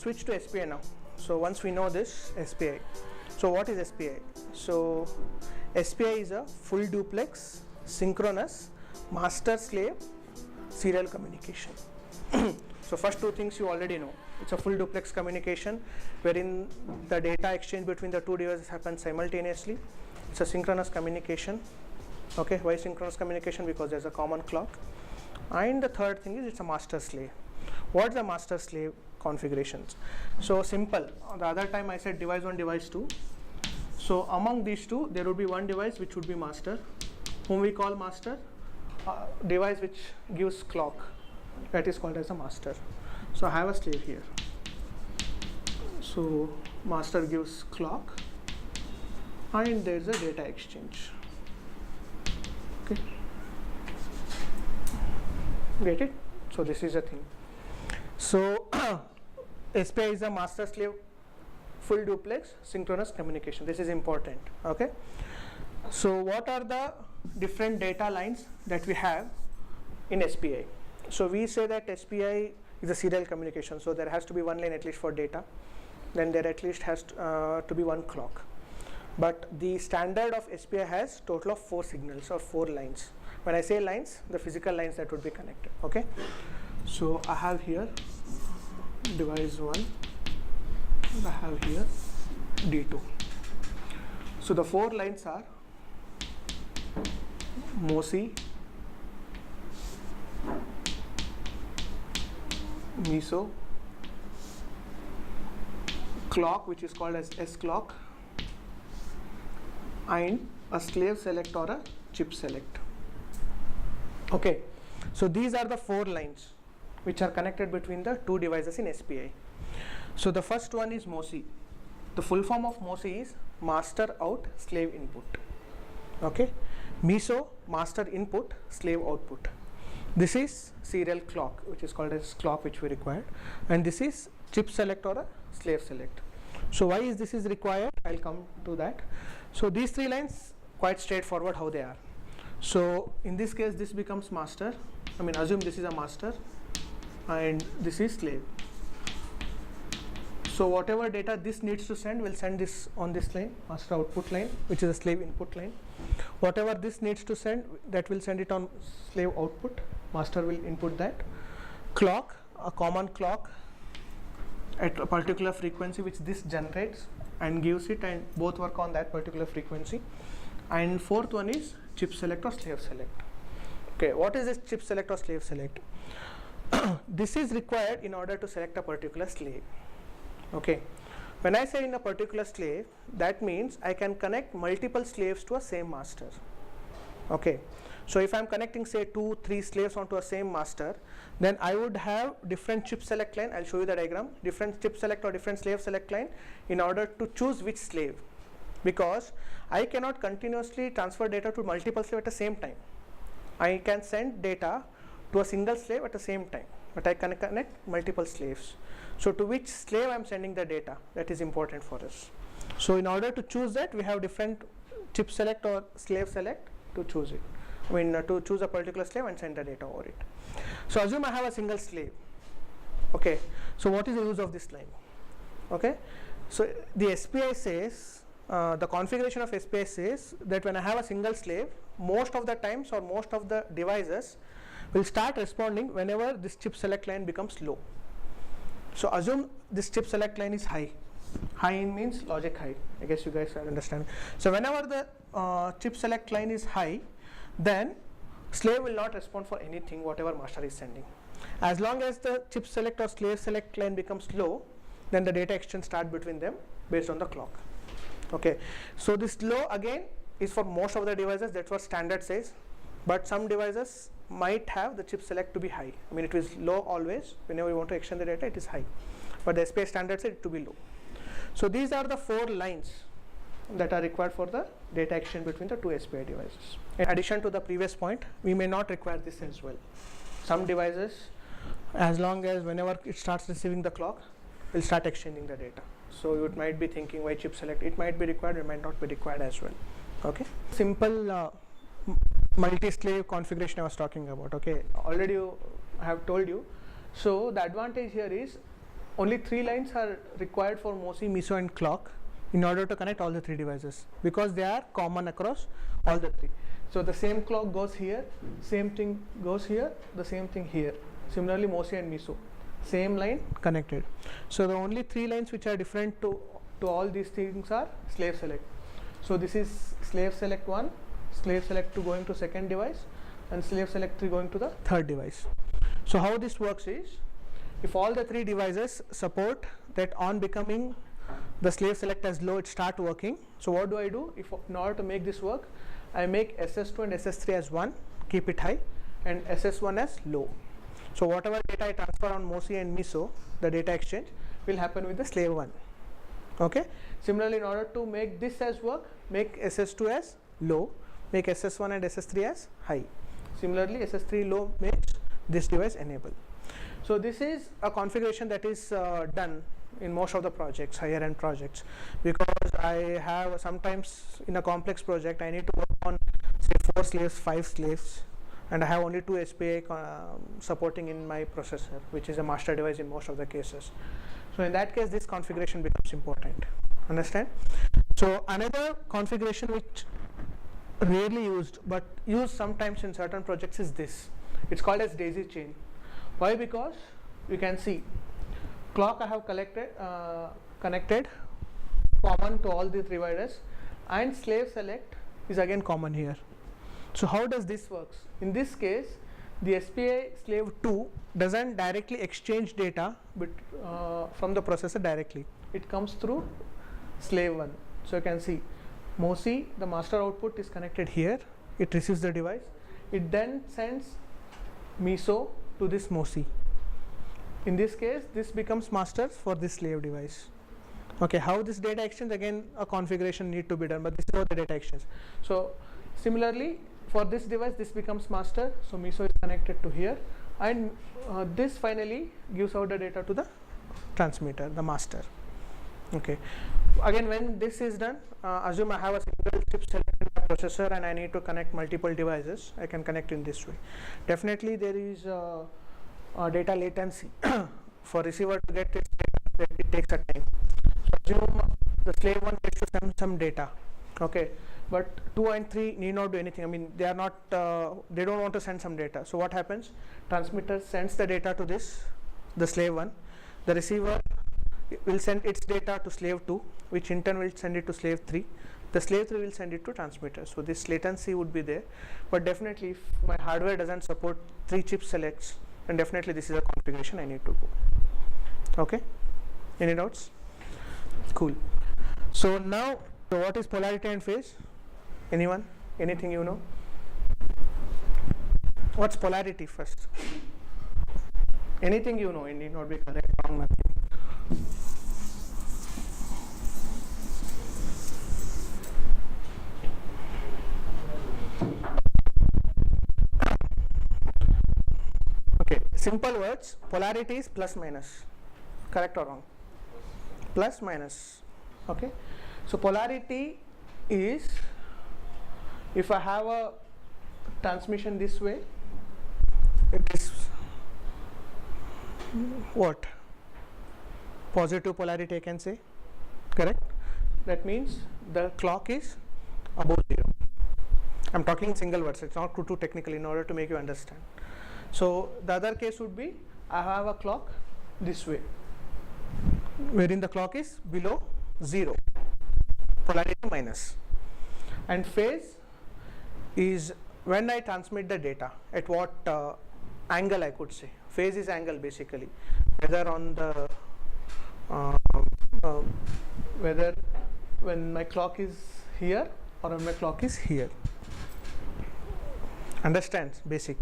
switch to SPI now. So once we know this SPI, so what is SPI? So SPI is a full duplex synchronous master slave serial communication. So first two things you already know. It's a full duplex communication wherein the data exchange between the two devices happens simultaneously. It's a synchronous communication. Okay, why synchronous communication? Because there's a common clock. And the third thing is it's a master slave. What is the master slave configurations? So simple. The other time I said device 1, device 2. So among these two there would be one device which would be master, whom we call master. Device which gives clock, that is called as a master. So I have a slave here. So master gives clock and there is a data exchange. Okay, get it? So this is a thing. So SPI is a master slave full duplex synchronous communication. This is important. Okay, so what are the different data lines that we have in SPI? So we say that SPI is a serial communication, so there has to be one line at least for data, then there at least has to be one clock. But the standard of SPI has total of 4 signals or 4 lines. When I say lines, the physical lines that would be connected. Okay, so I have here device 1, I have here D2. So the 4 lines are MOSI, MISO, clock which is called as S clock, and a slave select or a chip select. Okay, so these are the 4 lines which are connected between the two devices in SPI. So the first one is MOSI. The full form of MOSI is master out slave input. Okay, MISO, master input slave output. This is serial clock which is called as clock which we required, and this is chip select or a slave select. So why is this is required? I'll come to that. So these 3 lines quite straightforward how they are. So in this case this becomes master. I mean assume this is a master and this is slave. So whatever data this needs to send will send this on this line, master output line, which is a slave input line. Whatever this needs to send, that will send it on slave output, master will input that. Clock, a common clock at a particular frequency which this generates and gives it, and both work on that particular frequency. And fourth one is chip select or slave select. Okay, what is this chip select or slave select? This is required in order to select a particular slave. Okay, when I say in a particular slave, that means I can connect multiple slaves to a same master. Okay, so if I am connecting say 2, 3 slaves onto a same master, then I would have different chip select line. I'll show you the diagram, different chip select or different slave select line in order to choose which slave, because I cannot continuously transfer data to multiple slaves at the same time. I can send data to a single slave at the same time, but I can connect multiple slaves. So to which slave I am sending the data, that is important for us. So in order to choose that, we have different chip select or slave select to choose it. I mean to choose a particular slave and send the data over it. So assume I have a single slave. Okay, so what is the use of this line? Okay, so the SPI says, the configuration of SPI says that when I have a single slave, most of the times or most of the devices will start responding whenever this chip select line becomes low. So assume this chip select line is high. High means logic high. I guess you guys are understanding. So whenever the chip select line is high, then slave will not respond for anything whatever master is sending. As long as the chip select or slave select line becomes low, then the data exchange start between them based on the clock. Okay, so this low again is for most of the devices, that's what standard says, but some devices might have the chip select to be high. I mean it is low always, whenever you want to exchange the data it is high, but the SPI standard says it to be low. So these are the 4 lines that are required for the data exchange between the two SPI devices. In addition to the previous point, we may not require this as well. Some devices, as long as whenever it starts receiving the clock, will start exchanging the data. So you might be thinking why chip select, it might be required, it might not be required as well. Okay, simple multi-slave configuration I was talking about. Okay, already I have told you. So the advantage here is only 3 lines are required for MOSI, MISO and clock in order to connect all the 3 devices, because they are common across all the 3. So the same clock goes here, same thing goes here, the same thing here. Similarly MOSI and MISO, same line connected. So the only 3 lines which are different to all these things are slave select. So this is slave select 1, slave select 2 going to second device, and slave select 3 going to the third device. So how this works is, if all the 3 devices support that on becoming the slave select as low, it start working. So what do I do? In order to make this work, I make SS2 and SS3 as 1, keep it high, and SS1 as low. So whatever data I transfer on MOSI and MISO, the data exchange will happen with the slave 1. Okay. Similarly, in order to make this as work, make SS2 as low, make SS1 and SS3 as high. Similarly, SS3 low makes this device enable. So this is a configuration that is done in most of the projects, higher end projects, because I have sometimes in a complex project I need to work on say 4 slaves, 5 slaves, and I have only 2 SPI supporting in my processor, which is a master device in most of the cases. So in that case, this configuration becomes important. Understand? So another configuration which rarely used but used sometimes in certain projects is this. It's called as daisy chain. Why? Because you can see clock I have connected common to all the dividers, and slave select is again common here. So how does this works? In this case, the SPI slave 2 doesn't directly exchange data from the processor directly. It comes through slave 1. So you can see MOSI, the master output is connected here. It receives the device. It then sends MISO to this MOSI. In this case, this becomes master for this slave device. Okay, how this data exchange, again a configuration need to be done, but this is how the data exchange. So similarly, for this device, this becomes master, so MISO is connected to here, and this finally gives out the data to the transmitter, the master. Okay. Again, when this is done, assume I have a single chip select in the processor and I need to connect multiple devices. I can connect in this way. Definitely there is data latency for receiver to get its data, it takes a time. So assume the slave 1 needs to send some data. Okay. But 2 and 3 need not do anything. I mean, they are not, they don't want to send some data. So what happens? Transmitter sends the data to the slave 1. The receiver will send its data to slave 2, which in turn will send it to slave 3. The slave 3 will send it to transmitter. So this latency would be there. But definitely, if my hardware doesn't support 3 chip selects, then definitely this is a configuration I need to go. Okay? Any doubts? Cool. So now, so what is polarity and phase? Anyone? Anything you know? What's polarity first? Anything you know, it need not be correct, wrong, nothing. Okay, simple words, polarity is plus minus. Correct or wrong? Plus minus. Okay. So polarity is, if I have a transmission this way, it is what? Positive polarity I can say, correct? That means the clock is above 0. I'm talking in single words, it's not too technical in order to make you understand. So the other case would be, I have a clock this way, wherein the clock is below 0. Polarity minus. And phase is when I transmit the data, at what angle I could say. Phase is angle basically, whether on the whether when my clock is here or when my clock is here. Understands? Basic.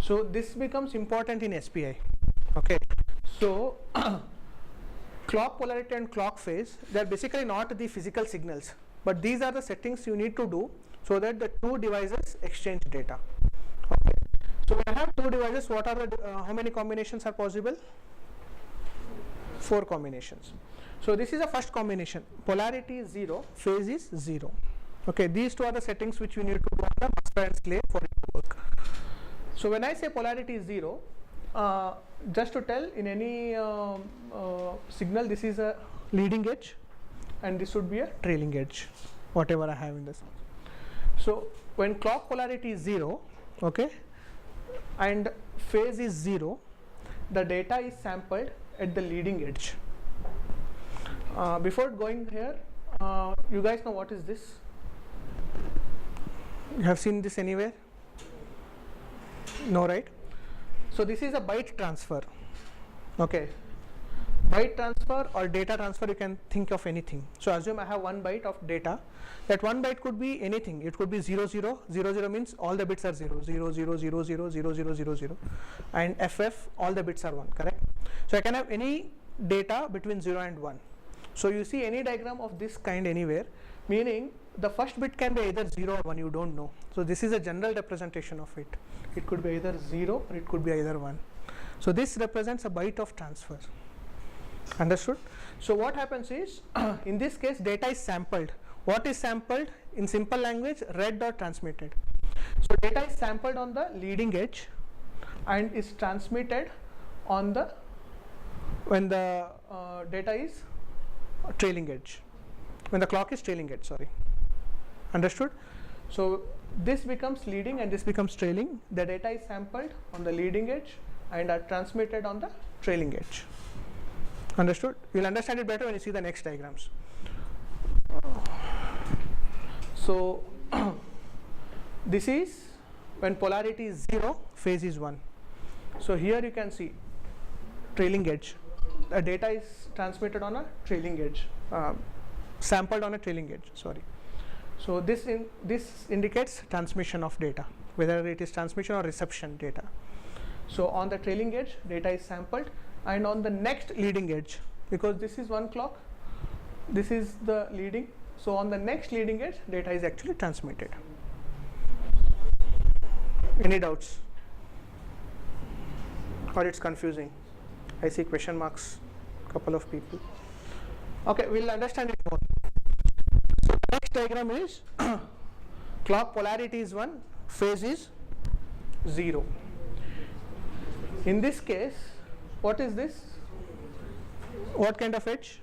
So this becomes important in SPI. Okay. So clock polarity and clock phase, they are basically not the physical signals, but these are the settings you need to do so that the 2 devices exchange data. Okay. So when I have 2 devices, what are the how many combinations are possible? 4 combinations. So this is the first combination. Polarity is 0, phase is 0. Okay, these 2 are the settings which you need to do on the master and slave for it to work. So when I say polarity is 0, just to tell, in any signal, this is a leading edge and this would be a trailing edge, whatever I have in this. So when clock polarity is 0, okay, and phase is 0, the data is sampled at the leading edge. Before going here, you guys know what is this? You have seen this anywhere? No, right? So this is a byte transfer. Okay, byte transfer or data transfer, you can think of anything. So assume I have 1 byte of data. That 1 byte could be anything. It could be 0 0 0 0 means all the bits are 0 0 0 0 0 0 0 0 0, and FF, all the bits are 1, correct? So I can have any data between 0 and 1. So you see any diagram of this kind anywhere, meaning the first bit can be either 0 or 1, you don't know. So this is a general representation of it. It could be either 0 or it could be either 1. So this represents a byte of transfer. Understood? So what happens is, in this case, data is sampled. What is sampled? In simple language, read or transmitted. So data is sampled on the leading edge and is transmitted on the, when the data is trailing edge, when the clock is trailing edge, sorry. Understood? So this becomes leading and this becomes trailing. The data is sampled on the leading edge and are transmitted on the trailing edge. Understood? You'll understand it better when you see the next diagrams. So this is when polarity is 0, phase is 1. So here you can see trailing edge. The data is transmitted on a trailing edge, sampled on a trailing edge, sorry. So this indicates transmission of data, whether it is transmission or reception data. So on the trailing edge, data is sampled, and on the next leading edge, because this is one clock, this is the leading, so on the next leading edge, data is actually transmitted. Any doubts? Or it's confusing? I see question marks, couple of people. Okay, we'll understand it more. So next diagram is clock polarity is 1, phase is 0. In this case, what is this? What kind of edge?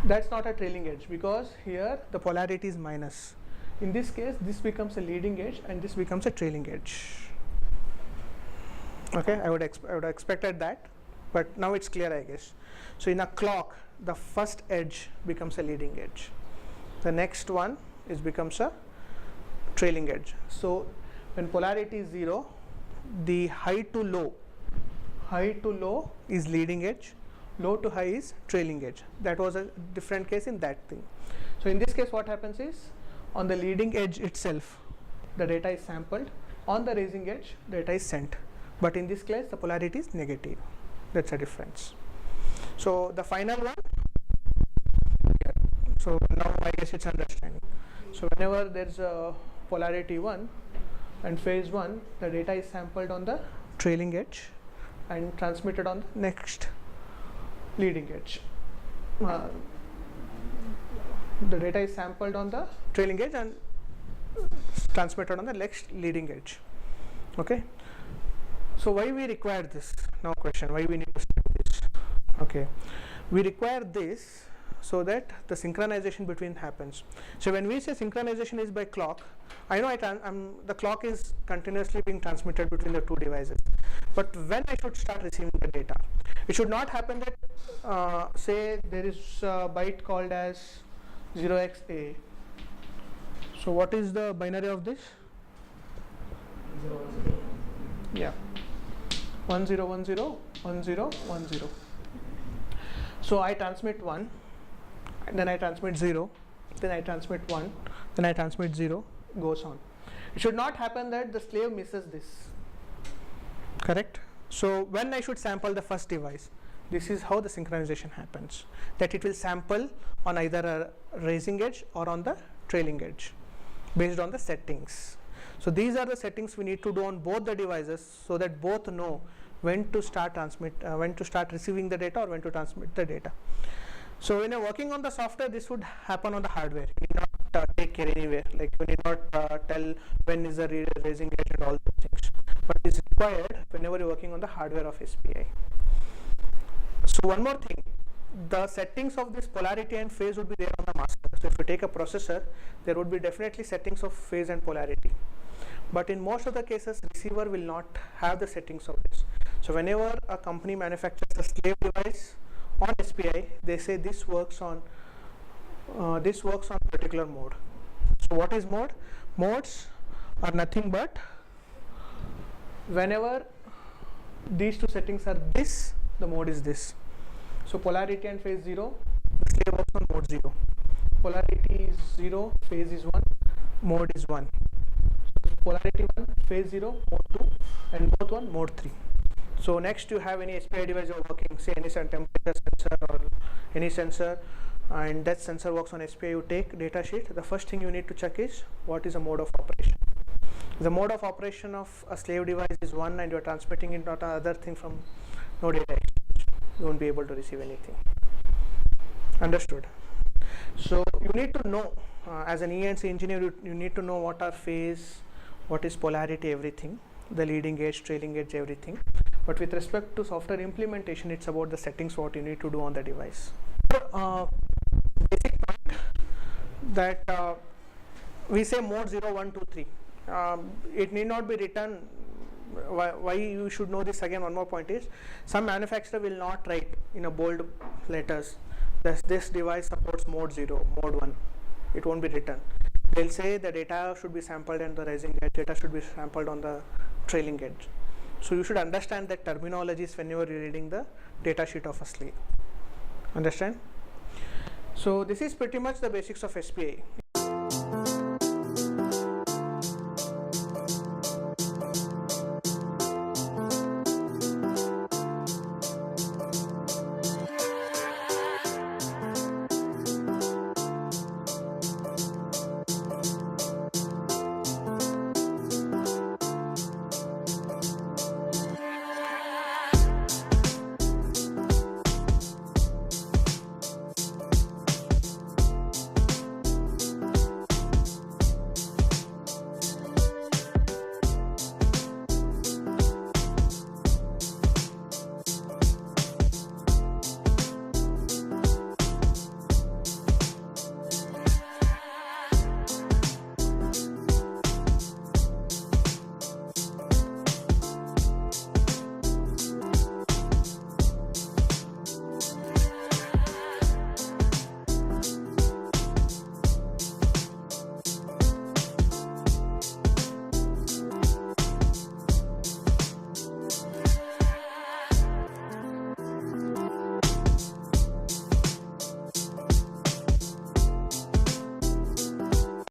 That's not a trailing edge, because here the polarity is minus. In this case, this becomes a leading edge and this becomes a trailing edge. Okay, I would have expected that, but now it's clear, I guess. So in a clock, the first edge becomes a leading edge. The next one becomes a trailing edge. So when polarity is 0, the high to low is leading edge, low to high is trailing edge. That was a different case in that thing. So in this case, what happens is, on the leading edge itself, the data is sampled. On the raising edge, data is sent. But in this case, the polarity is negative. That's a difference. So the final one, yeah. So now I guess it's understanding. So whenever there's a polarity 1 and phase 1, the data is sampled on the trailing edge and transmitted on the next leading edge. The data is sampled on the trailing edge and transmitted on the next leading edge. Okay. So why we require this? Now question, why we need to study this? Okay, we require this so that the synchronization between happens. So when we say synchronization is by clock, I know the clock is continuously being transmitted between the two devices. But when I should start receiving the data, it should not happen that say there is a byte called as 0xA. So what is the binary of this? 0, 0. Yeah. 10 10 10 10. So I transmit 1, and then I transmit 0, then I transmit 1, then I transmit 0, goes on. It should not happen that the slave misses this. Correct? So when I should sample the first device, this is how the synchronization happens. That it will sample on either a raising edge or on the trailing edge based on the settings. So these are the settings we need to do on both the devices so that both know when to start receiving the data or when to transmit the data. So when you're working on the software, this would happen on the hardware. You need not take care anywhere. Like you need not tell when is the raising edge and all those things. But it is required whenever you're working on the hardware of SPI. So one more thing, the settings of this polarity and phase would be there on the master. So if you take a processor, there would be definitely settings of phase and polarity. But in most of the cases, receiver will not have the settings of this. So whenever a company manufactures a slave device on SPI, they say this works on particular mode. So what is mode? Modes are nothing but whenever these two settings are this, the mode is this. So polarity and phase 0, the slave works on mode 0. Polarity is 0, phase is 1, mode is 1. So polarity 1, phase 0, mode 2, and both 1, mode 3. So next you have any SPI device you're working, say any temperature sensor or any sensor, and that sensor works on SPI, you take data sheet. The first thing you need to check is what is the mode of operation. The mode of operation of a slave device is 1 and you are transmitting it not another thing from no data exchange. You won't be able to receive anything. Understood? So you need to know as an ENC engineer, you need to know what are phase, what is polarity, everything, the leading edge, trailing edge, everything. But with respect to software implementation, it's about the settings what you need to do on the device. Basic point that we say mode 0, 1, 2, 3. It need not be written. Why you should know this again, one more point is, some manufacturer will not write in a bold letters that this device supports mode 0, mode 1. It won't be written. They'll say the data should be sampled and the rising edge data should be sampled on the trailing edge. So you should understand that terminologies whenever you're reading the data sheet of a slave. Understand? So this is pretty much the basics of SPI.